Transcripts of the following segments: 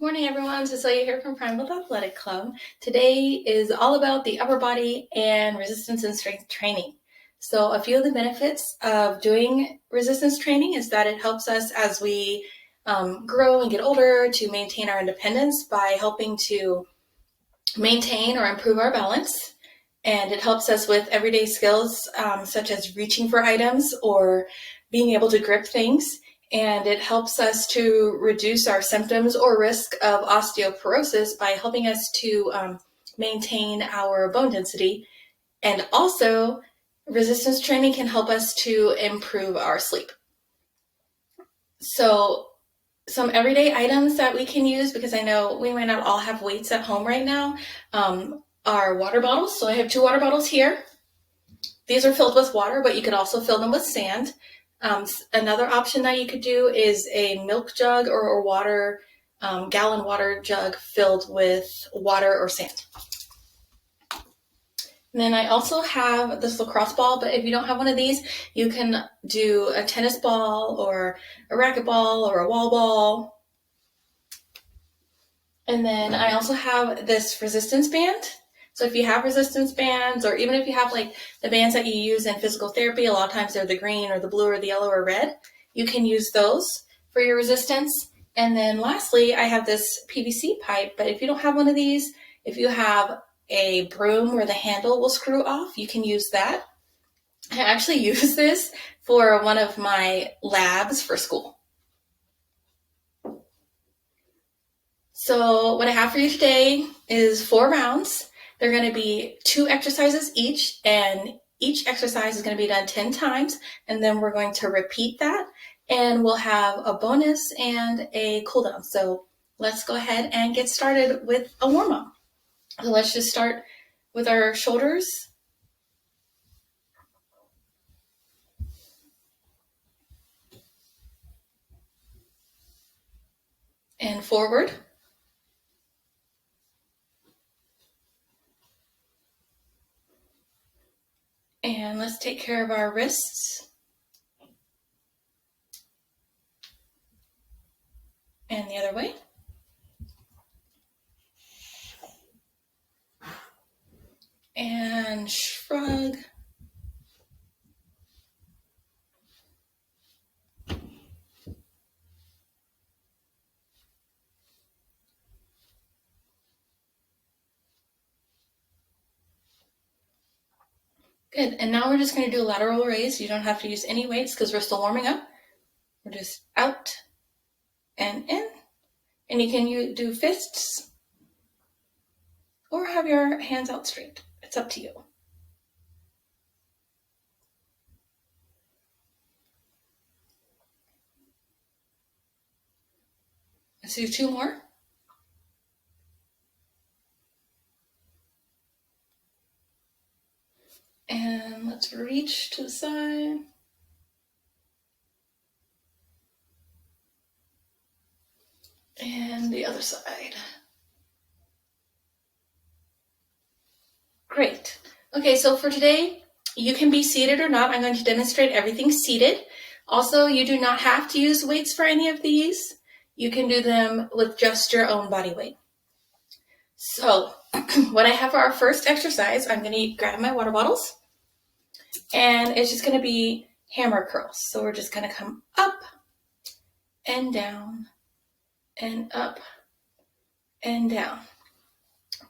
Morning, everyone. Cecilia here from Prineville Athletic Club. Today is all about the upper body and resistance and strength training. So a few of the benefits of doing resistance training is that it helps us as we grow and get older to maintain our independence by helping to maintain or improve our balance. And it helps us with everyday skills such as reaching for items or being able to grip things. And it helps us to reduce our symptoms or risk of osteoporosis by helping us to maintain our bone density. And also, resistance training can help us to improve our sleep. So some everyday items that we can use, because I know we might not all have weights at home right now, are water bottles. So I have 2 water bottles here. These are filled with water, but you could also fill them with sand. Another option that you could do is a milk jug or a water, gallon water jug filled with water or sand. And then I also have this lacrosse ball, but if you don't have one of these, you can do a tennis ball or a racquetball or a wall ball. And then I also have this resistance band. So if you have resistance bands, or even if you have like the bands that you use in physical therapy, a lot of times they're the green or the blue or the yellow or red, you can use those for your resistance. And then lastly, I have this PVC pipe, but if you don't have one of these, if you have a broom where the handle will screw off, you can use that. I actually use this for one of my labs for school. So what I have for you today is 4 rounds. They're going to be 2 exercises each, and each exercise is going to be done 10 times, and then we're going to repeat that, and we'll have a bonus and a cool down. So let's go ahead and get started with a warm-up. So let's just start with our shoulders. And forward. And let's take care of our wrists. And the other way. And shrug. Good, and now we're just going to do a lateral raise. You don't have to use any weights because we're still warming up. We're just out and in. And you can do fists or have your hands out straight. It's up to you. Let's do 2 more. And let's reach to the side. And the other side. Great. Okay, so for today, you can be seated or not. I'm going to demonstrate everything seated. Also, you do not have to use weights for any of these. You can do them with just your own body weight. So what I have for our first exercise, I'm going to grab my water bottles. And it's just going to be hammer curls. So we're just going to come up and down and up and down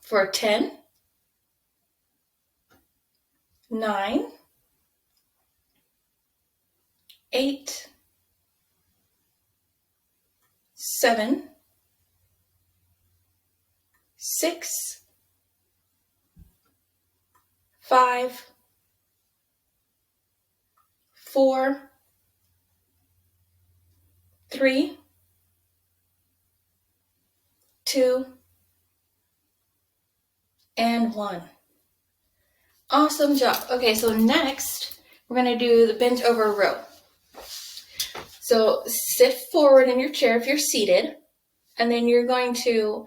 for 10, 9, 8, 7, 6, 5, 4, 3, 2, and 1. Awesome job. Okay, so next we're going to do the bent over row. So sit forward in your chair if you're seated, and then you're going to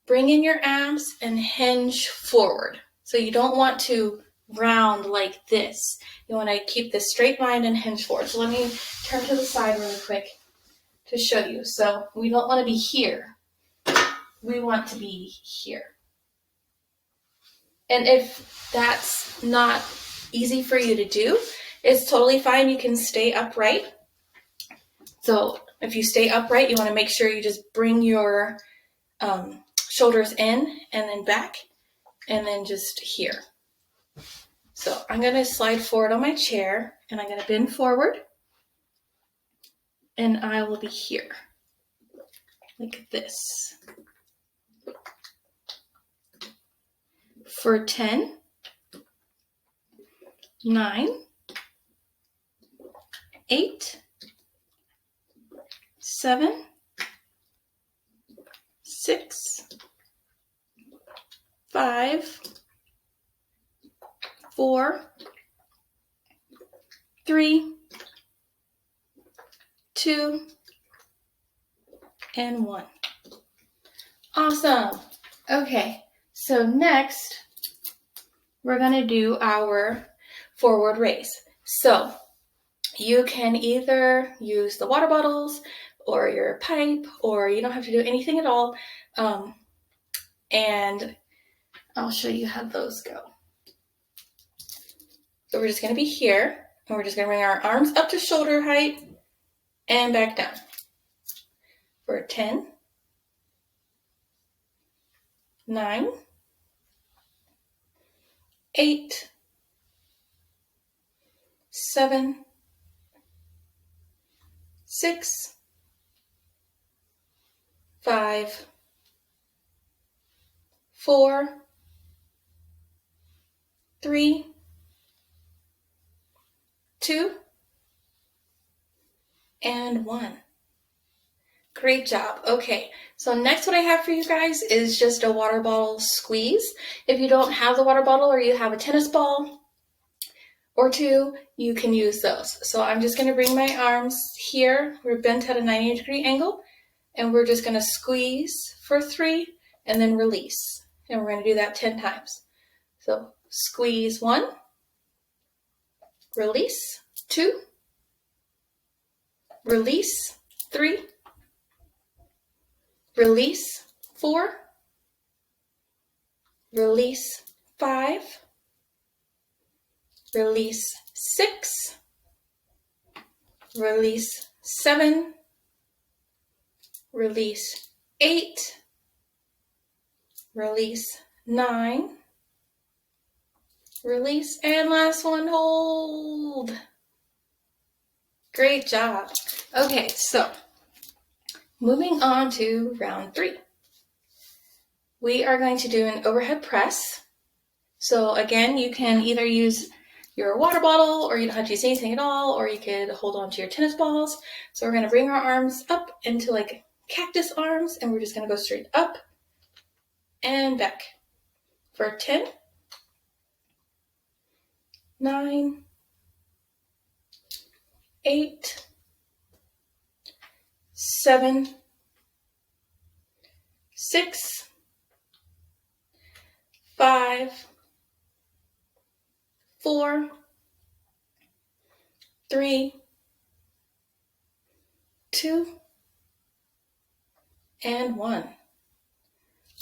bring in your abs and hinge forward. So you don't want to round like this. You want to keep this straight line and hinge forward. So let me turn to the side really quick to show you. So we don't want to be here. we want to be here. And if that's not easy for you to do, it's totally fine. You can stay upright. So if you stay upright, you want to make sure you just bring your shoulders in and then back, and then just here. So I'm going to slide forward on my chair, and I'm going to bend forward, and I will be here, like this. For 10, 9, 8, 7, 6, 5, 4, 3, 2, and 1. Awesome. Okay, so next we're going to do our forward raise. So you can either use the water bottles or your pipe, or you don't have to do anything at all. And I'll show you how those go. So we're just going to be here, and we're just going to bring our arms up to shoulder height and back down. For 10, 9, 8, 7, 6, 5, 4, 3, 2, and 1. Great job. Okay, so next what I have for you guys is just a water bottle squeeze. If you don't have the water bottle, or you have a tennis ball or two, you can use those. So I'm just going to bring my arms here. We're bent at a 90-degree angle, and we're just going to squeeze for 3 and then release. And we're going to do that 10 times. So squeeze 1, release 2, release 3, release 4, release 5, release 6, release 7, release 8, release 9, release, and last one, hold. Great job. Okay, so moving on to round 3. We are going to do an overhead press. So again, you can either use your water bottle, or you don't have to use anything at all, or you could hold on to your tennis balls. So we're going to bring our arms up into like cactus arms, and we're just going to go straight up and back. For 10, 9, 8, 7, 6, 5, 4, 3, 2, and 1.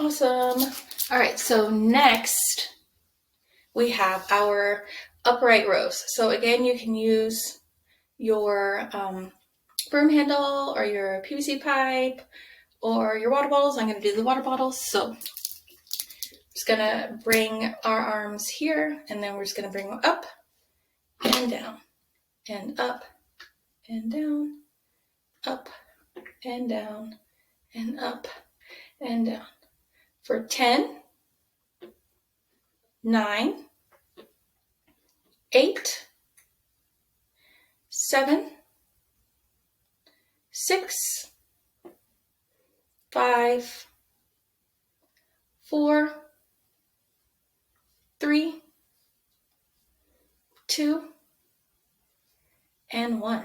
Awesome. All right, so next we have our upright rows. So again, you can use your broom handle or your PVC pipe or your water bottles. I'm going to do the water bottles. So I'm just going to bring our arms here, and then we're just going to bring them up and down and up and down, up and down and up and down. For 10, 9, 8, 7, 6, 5, 4, 3, 2, and 1.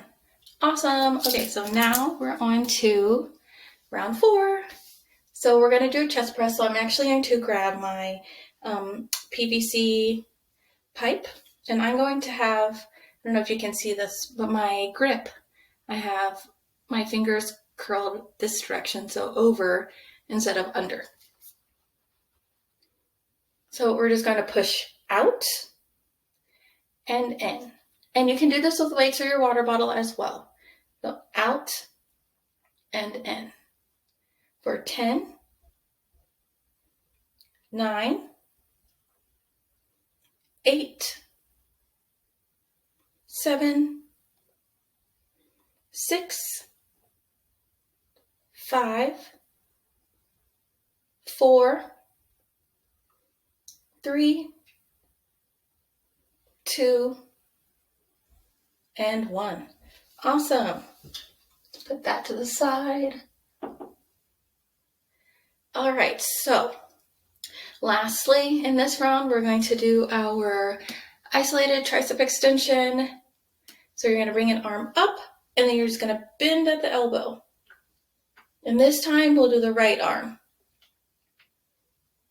Awesome. Okay, so now we're on to round 4. So we're going to do a chest press. So I'm actually going to grab my PVC pipe, and I'm going to have, I don't know if you can see this, but my grip, I have my fingers curled this direction, so over, instead of under. So we're just going to push out and in. And you can do this with weights or your water bottle as well. So out and in. For 10, 9, 8, 7, 6, 5, 4, 3, 2, and 1. Awesome. Put that to the side. All right, so lastly, in this round, we're going to do our isolated tricep extension. So you're going to bring an arm up, and then you're just going to bend at the elbow. And this time, we'll do the right arm.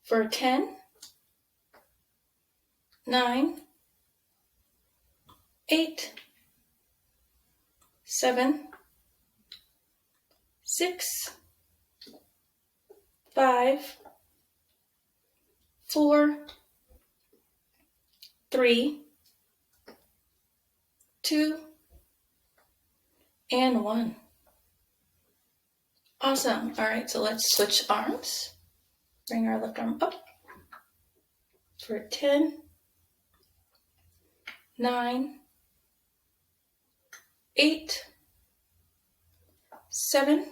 For 10, 9, 8, 7, 6, 5, 4, 3, 2, and 1. Awesome. All right, so let's switch arms. Bring our left arm up for 10, 9, 8, 7,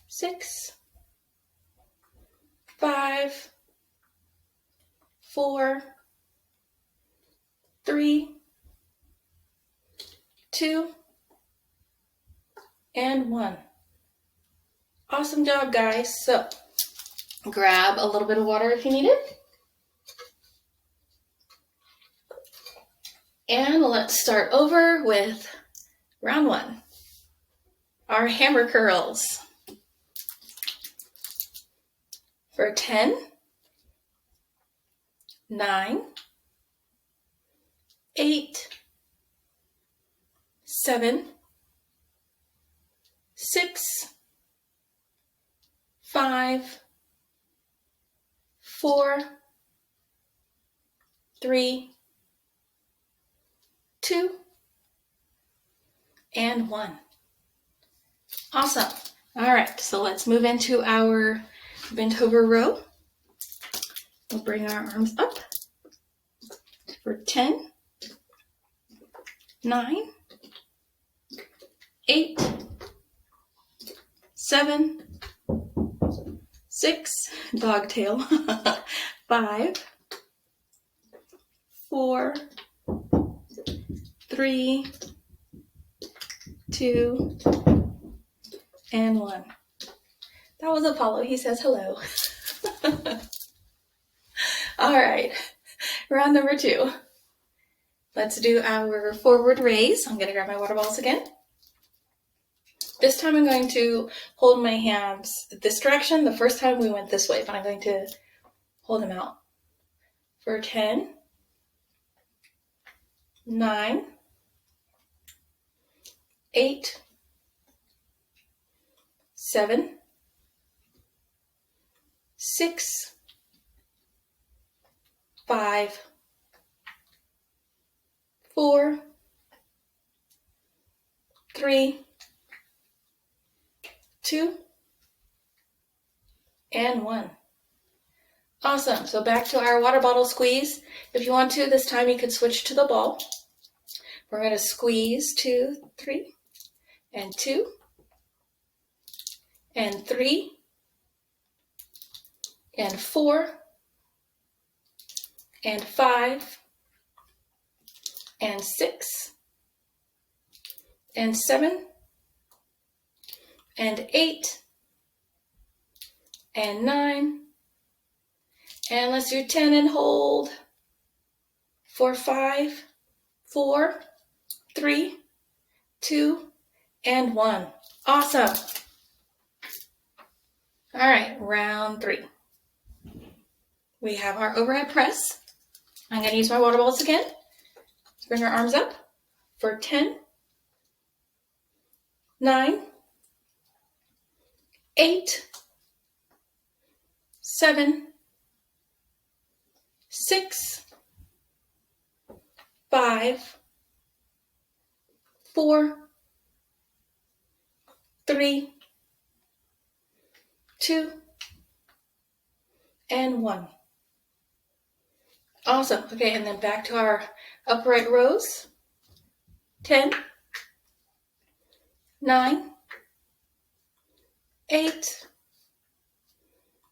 6, 5, 4, 3, 2, and 1. Awesome job, guys. So grab a little bit of water if you need it. And let's start over with round 1. Our hammer curls. For 10, 9, 8, 7, 6, 5, 4, 3, 2, and 1. Awesome. All right, so let's move into our bent over row. We'll bring our arms up for 10, 9, 8, 7, 6, dog tail, 5, 4, 3, 2, and 1. That was Apollo. He says hello. All right, round number 2. Let's do our forward raise. I'm going to grab my water bottles again. This time I'm going to hold my hands this direction. The first time we went this way, but I'm going to hold them out. For 10, 9, 8, 7, 6, 5, 4, 3, 2, and 1. Awesome. So back to our water bottle squeeze. If you want to, this time you could switch to the ball. We're going to squeeze 2, 3, and 2, and 3, and 4, and 5, and 6, and 7, and 8, and 9, and let's do 10 and hold for 5, 4, 3, 2, and 1. Awesome. All right, round 3. We have our overhead press. I'm going to use my water balls again. Let's bring our arms up for 10, 9, 8, 7, 6, 5, 4, 3, 2, and 1. Awesome. Okay, and then back to our upright rows. 10, 9, 8,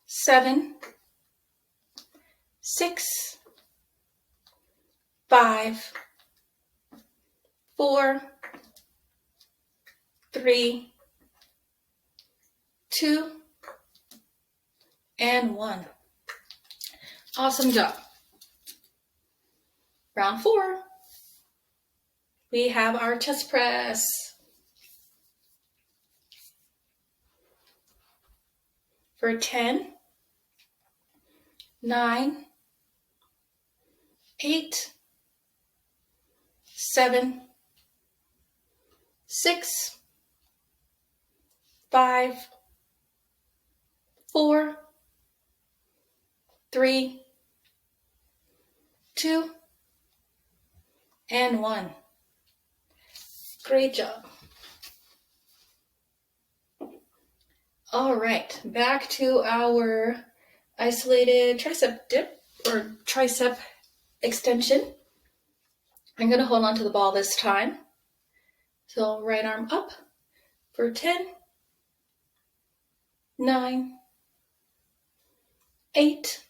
7, 6, 5, 4, 3, 2, and 1. Awesome job. Round 4. We have our chest press. For 10, 9, 8, 7, 6, 5, 4, 3, 2, and 1. Great job. All right, back to our isolated tricep dip or tricep extension. I'm going to hold on to the ball this time. So right arm up for 10, 9, 8,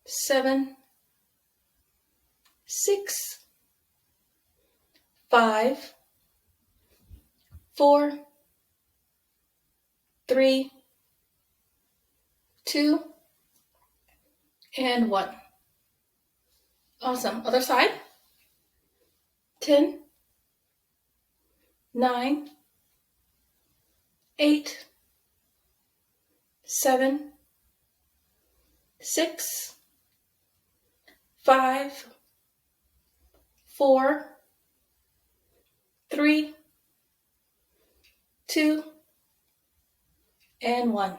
7, 6, 5, 4, 3, 2, and 1. Awesome. Other side. 10, 9, 8, 7, 6, 5, 4, 3, 2, and 1.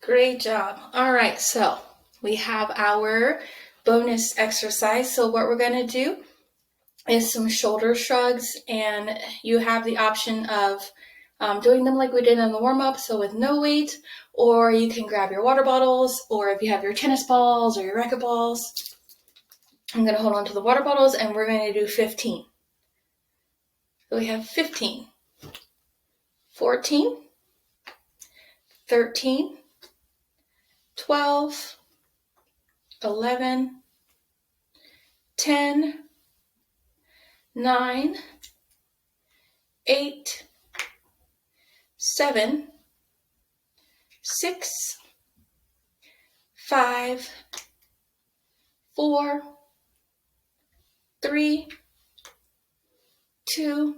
Great job. All right, so we have our bonus exercise. So what we're going to do is some shoulder shrugs, and you have the option of doing them like we did in the warm-up, so with no weight, or you can grab your water bottles, or if you have your tennis balls or your racquet balls. I'm going to hold on to the water bottles, and we're going to do 15. So we have 15, 14, 13, 12, 11, 10, 9, 8, 7, 6, 5, 4, 3, 2,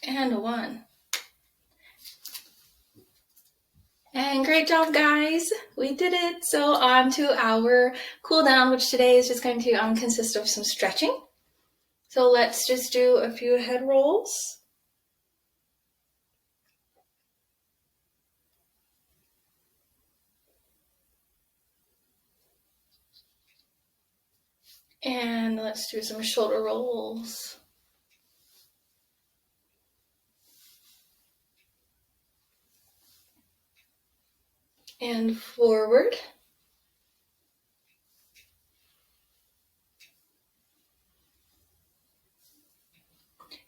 and 1. And great job, guys. We did it. So on to our cool down, which today is just going to consist of some stretching. So let's just do a few head rolls. And let's do some shoulder rolls. And forward.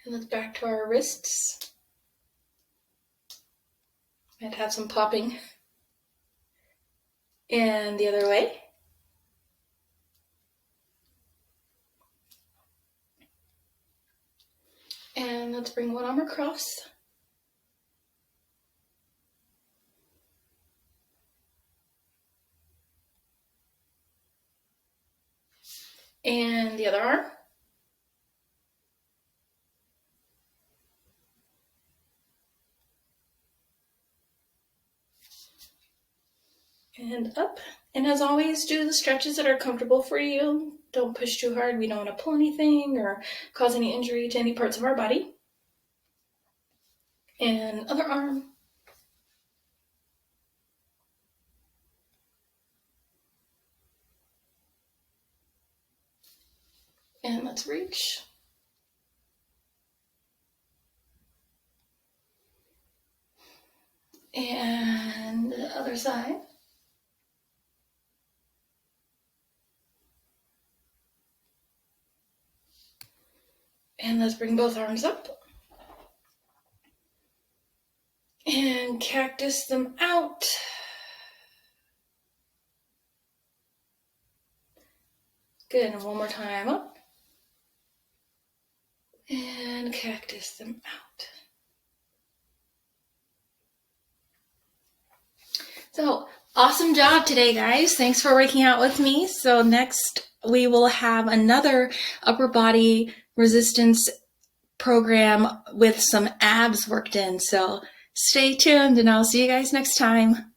And let's back to our wrists. Might have some popping. And the other way. And let's bring one arm across. And the other arm. And up. And as always, do the stretches that are comfortable for you. Don't push too hard. We don't want to pull anything or cause any injury to any parts of our body. And other arm. And let's reach. And the other side. And let's bring both arms up. And cactus them out. Good, and one more time up. And cactus them out. So, awesome job today, guys. Thanks for working out with me. So next we will have another upper body resistance program with some abs worked in. So stay tuned and I'll see you guys next time.